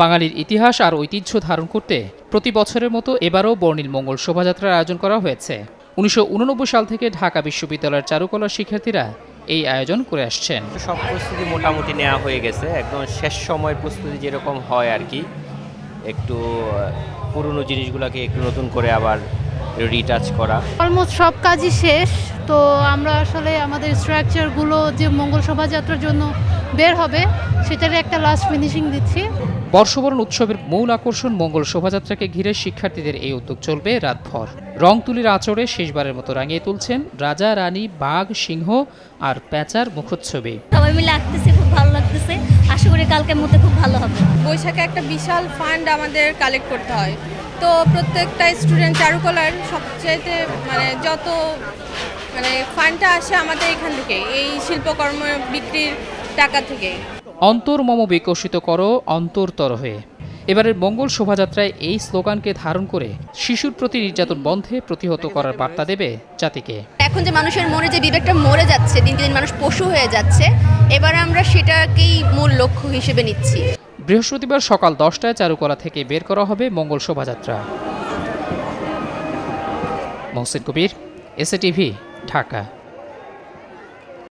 বাঙালির ইতিহাস আর ঐতিহ্য ধারণ করতে প্রতি বছরের মতো এবারও বর্ণিল মঙ্গল শোভাযাত্রার আয়োজন করা হয়েছে। ১৯৮৯ সাল থেকে ঢাকা বিশ্ববিদ্যালয়ের চারুকলার শিক্ষার্থীরা এই আয়োজন করে আসছেন। সব প্রস্তুতি মোটামুটি নেওয়া হয়ে গেছে, একদম শেষ সময়ের প্রস্তুতি যেরকম হয় আর কি, একটু পুরনো জিনিসগুলোকে একটু নতুন করে আবার রিটাচ করা। অলমোস্ট সব কাজই শেষ। তো আমরা আসলে আমাদের স্ট্রাকচারগুলো যে মঙ্গল শোভাযাত্রার জন্য বের হবে সেটার একটা লাস্ট ফিনিশিং দিচ্ছি। বর্ষবরণ উৎসবের মূল আকর্ষণ মঙ্গল শোভাযাত্রাকে ঘিরে শিক্ষার্থীদের এই উদ্যোগ চলবে রাতভর। রং তুলির আঁচড়ে শেষবারের মতো রাঙিয়ে তুলছেন রাজা, রানী, বাঘ, সিংহ আর প্যাঁচার মুখচ্ছবি। সবাই মিলে আঁকতেছে, খুব ভালো লাগতেছে। আশা করি কালকের মধ্যে খুব ভালো হবে। বৈশাখে একটা বিশাল ফান্ড আমাদের কালেক্ট করতে হয়, তো প্রত্যেকটা স্টুডেন্ট চারুকলার সবচাইতে যত ফান্ডটা আসে আমাদের এখান থেকে, এই শিল্পকর্ম বিক্রির টাকা থেকে। অন্তর্মম বিকশিত করো অন্তরতর হয়ে এবারের মঙ্গল শোভাযাত্রায় এই স্লোগানকে ধারণ করে শিশুর প্রতি নির্যাতন বন্ধে প্রতিহত করার বার্তা দেবে জাতিকে। এখন যে মানুষের মনে যে বিবেকটা মরে যাচ্ছে, দিন দিন মানুষ পশু হয়ে যাচ্ছে, এবার আমরা সেটাকেই মূল লক্ষ্য হিসেবে নিচ্ছি। বৃহস্পতিবার সকাল 10টায় চারুকলা থেকে বের করা হবে মঙ্গল শোভাযাত্রা। মহসিন কবির, এসএ টিভি, ঢাকা।